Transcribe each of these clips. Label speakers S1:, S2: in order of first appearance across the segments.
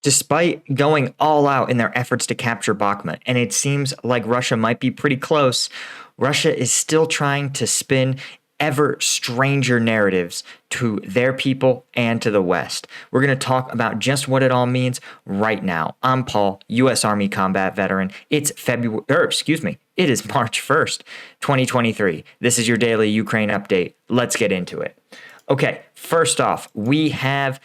S1: Despite going all out in their efforts to capture Bakhmut, and it seems like Russia might be pretty close, Russia is still trying to spin ever stranger narratives to their people and to the West. We're going to talk about just what it all means right now. I'm Paul, U.S. Army combat veteran. It is March 1st, 2023. This is your daily Ukraine update. Let's get into it. Okay, first off, we have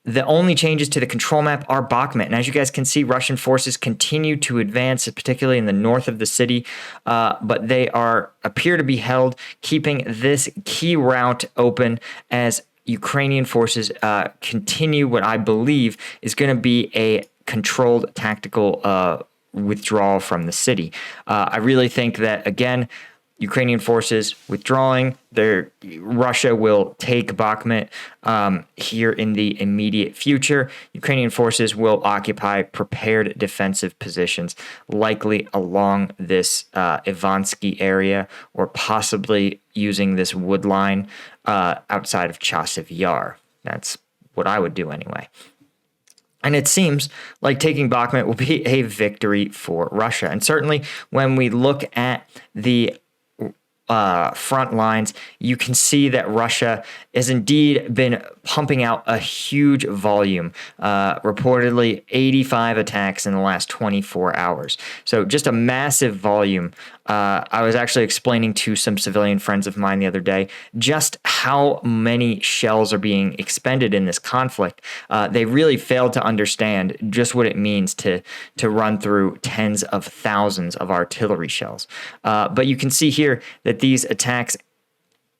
S1: the only changes to the control map are Bakhmut. And as you guys can see, Russian forces continue to advance, particularly in the north of the city, but they appear to be held, keeping this key route open as Ukrainian forces continue what I believe is going to be a controlled tactical withdrawal from the city. I really think that, again, Ukrainian forces withdrawing, Russia will take Bakhmut here in the immediate future. Ukrainian forces will occupy prepared defensive positions, likely along this Ivansky area, or possibly using this wood line outside of Chasiv Yar. That's what I would do anyway. And it seems like taking Bakhmut will be a victory for Russia. And certainly when we look at the front lines, you can see that Russia has indeed been pumping out a huge volume, reportedly 85 attacks in the last 24 hours. So just a massive volume. I was actually explaining to some civilian friends of mine the other day just how many shells are being expended in this conflict. They really failed to understand just what it means to run through tens of thousands of artillery shells. But you can see here that these attacks,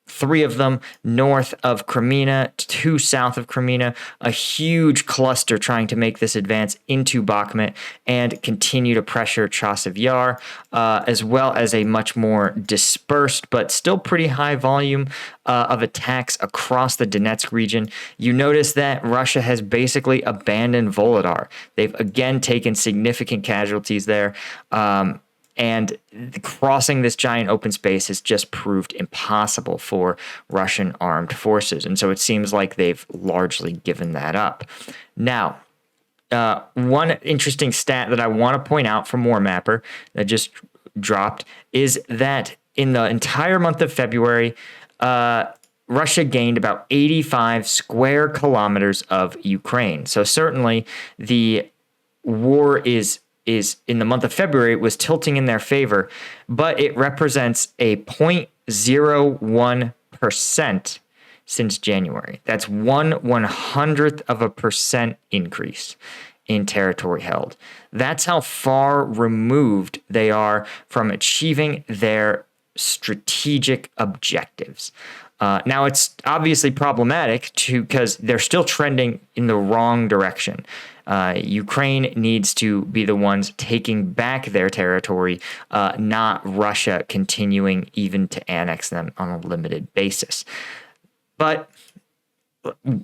S1: 3 of them north of Crimea, 2 south of Crimea, a huge cluster trying to make this advance into Bakhmut and continue to pressure Chasiv Yar, as well as a much more dispersed but still pretty high volume of attacks across the Donetsk region. You notice that Russia has basically abandoned Volodar. They've again taken significant casualties there. And crossing this giant open space has just proved impossible for Russian armed forces. And so it seems like they've largely given that up. Now, one interesting stat that I want to point out from WarMapper that just dropped is that in the entire month of February, Russia gained about 85 square kilometers of Ukraine. So certainly the war is in the month of February was tilting in their favor, but it represents a 0.01% since January. That's 1/100th of a percent increase in territory held. That's how far removed they are from achieving their strategic objectives. Now, it's obviously problematic because they're still trending in the wrong direction. Ukraine needs to be the ones taking back their territory, not Russia continuing even to annex them on a limited basis. But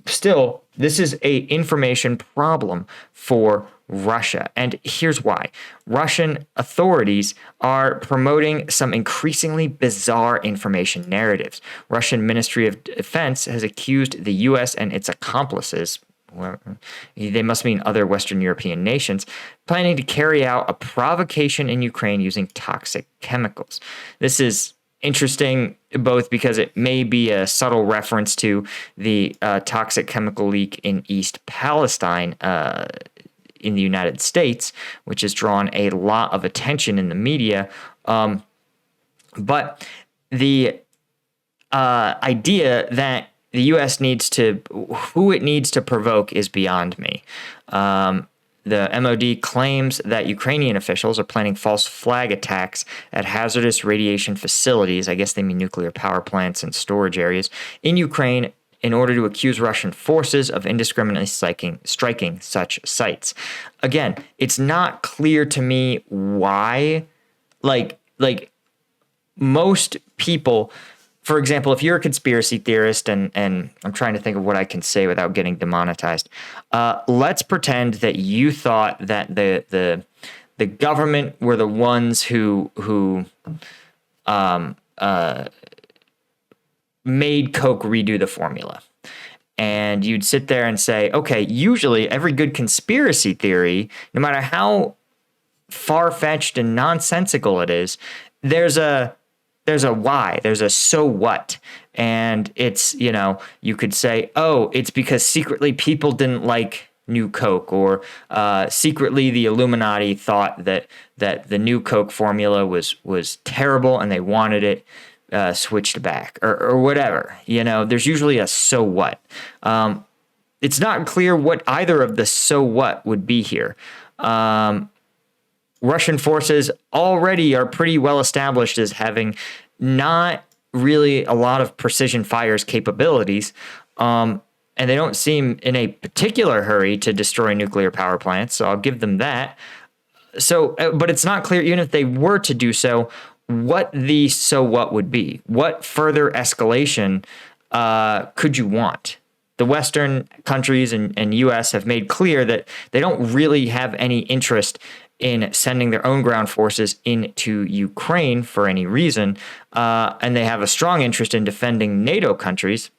S1: still, this is an information problem for Russia. And here's why. Russian authorities are promoting some increasingly bizarre information narratives. Russian Ministry of Defense has accused the U.S. and its accomplices, they must mean other Western European nations, planning to carry out a provocation in Ukraine using toxic chemicals. This is interesting both because it may be a subtle reference to the toxic chemical leak in East Palestine in the United States, which has drawn a lot of attention in the media. But the idea that the U.S. who it needs to provoke is beyond me. The MOD claims that Ukrainian officials are planning false flag attacks at hazardous radiation facilities, I guess they mean nuclear power plants and storage areas, in Ukraine in order to accuse Russian forces of indiscriminately striking such sites. Again, it's not clear to me why, like most people. For example, if you're a conspiracy theorist, and I'm trying to think of what I can say without getting demonetized, let's pretend that you thought that the government were the ones who made Coke redo the formula. And you'd sit there and say, okay, usually every good conspiracy theory, no matter how far-fetched and nonsensical it is, there's a why, there's a so what. And it's, you could say, oh, it's because secretly people didn't like New Coke, or secretly the Illuminati thought that the New Coke formula was terrible and they wanted it switched back, or whatever. There's usually a so what. It's not clear what either of the so what would be here. Russian forces already are pretty well established as having not really a lot of precision fires capabilities. And they don't seem in a particular hurry to destroy nuclear power plants, so I'll give them that. So, but it's not clear, even if they were to do so, what the so what would be. What further escalation could you want? The Western countries and U.S. have made clear that they don't really have any interest in sending their own ground forces into Ukraine for any reason, and they have a strong interest in defending NATO countries.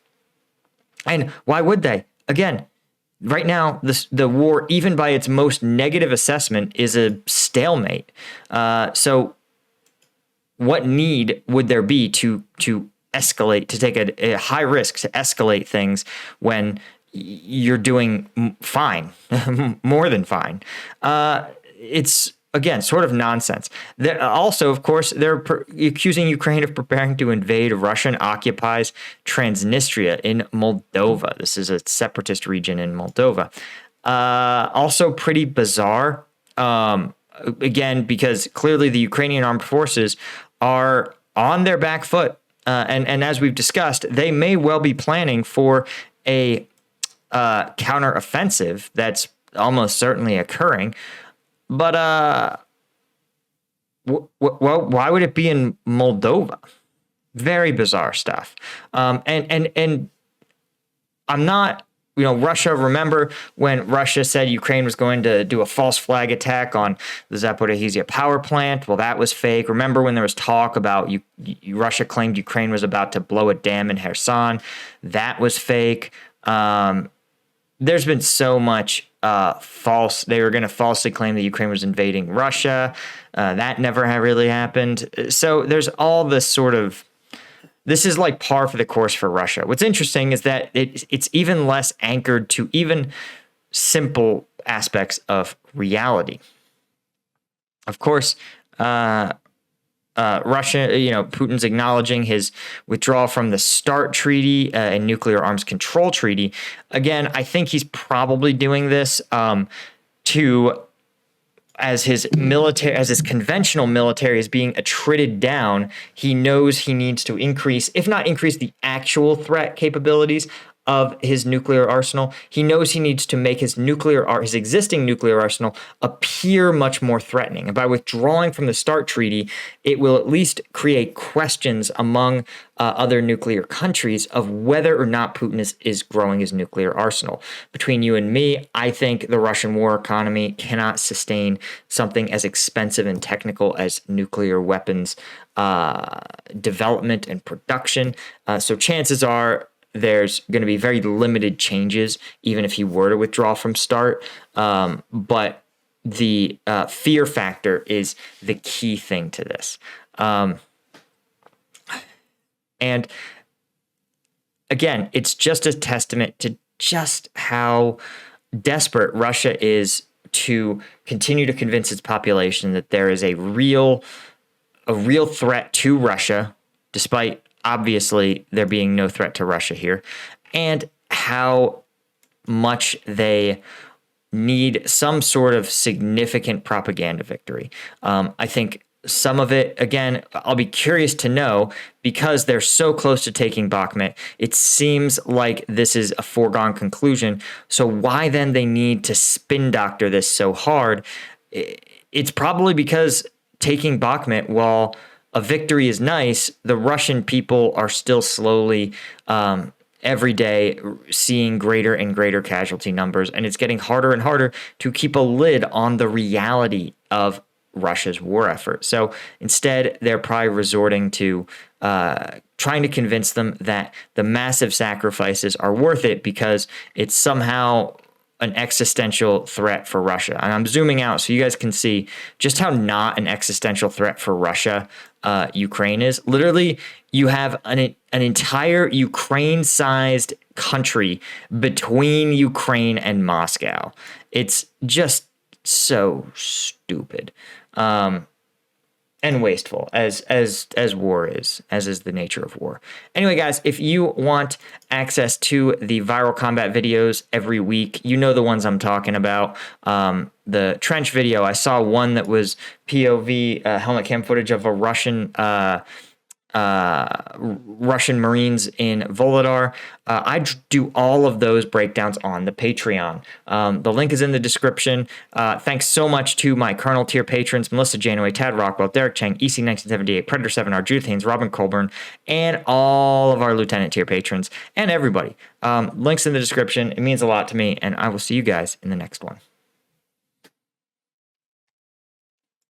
S1: And why would they? Again, right now, the war, even by its most negative assessment, is a stalemate. So what need would there be to escalate, to take a high risk to escalate things when you're doing fine, more than fine? It's, again, sort of nonsense. Also, of course, they're accusing Ukraine of preparing to invade Russian-occupied Transnistria in Moldova. This is a separatist region in Moldova. Also pretty bizarre, again, because clearly the Ukrainian armed forces are on their back foot. And as we've discussed, they may well be planning for a counteroffensive that's almost certainly occurring. But why would it be in Moldova? Very bizarre stuff. And I'm not, Russia. Remember when Russia said Ukraine was going to do a false flag attack on the Zaporizhzhia power plant? Well, that was fake. Remember when there was talk about Russia claimed Ukraine was about to blow a dam in Kherson? That was fake. There's been so much false. They were going to falsely claim that Ukraine was invading Russia. That never really happened. So there's all this sort of, this is like par for the course for Russia. What's interesting is that it's even less anchored to even simple aspects of reality. Of course, Russia, Putin's acknowledging his withdrawal from the START treaty and nuclear arms control treaty. Again, I think he's probably doing this as his conventional military is being attrited down. He knows he needs to increase, if not increase the actual threat capabilities of his nuclear arsenal. He knows he needs to make his existing nuclear arsenal appear much more threatening. And by withdrawing from the START treaty, it will at least create questions among other nuclear countries of whether or not Putin is growing his nuclear arsenal. Between you and me, I think the Russian war economy cannot sustain something as expensive and technical as nuclear weapons development and production. So chances are there's going to be very limited changes, even if he were to withdraw from START. But the fear factor is the key thing to this. And again, it's just a testament to just how desperate Russia is to continue to convince its population that there is a real threat to Russia, despite obviously there being no threat to Russia here, and how much they need some sort of significant propaganda victory. I think some of it, again, I'll be curious to know, because they're so close to taking Bakhmut, it seems like this is a foregone conclusion. So why then they need to spin doctor this so hard? It's probably because taking Bakhmut, while a victory is nice, the Russian people are still slowly, every day, seeing greater and greater casualty numbers, and it's getting harder and harder to keep a lid on the reality of Russia's war effort. So instead, they're probably resorting to trying to convince them that the massive sacrifices are worth it because it's somehow an existential threat for Russia. And I'm zooming out so you guys can see just how not an existential threat for Russia Ukraine is. Literally, you have an entire Ukraine-sized country between Ukraine and Moscow. It's just so stupid. And wasteful as war is, as is the nature of war. Anyway, guys, if you want access to the viral combat videos every week, you know the ones I'm talking about. The trench video, I saw one that was POV helmet cam footage of a Russian Marines in Volodar. I do all of those breakdowns on the Patreon. The link is in the description. Thanks so much to my Colonel tier patrons, Melissa Janaway, Tad Rockwell, Derek Chang, EC1978, Predator 7R, Judith Haynes, Robin Colburn, and all of our Lieutenant tier patrons, and everybody. Links in the description. It means a lot to me, and I will see you guys in the next one.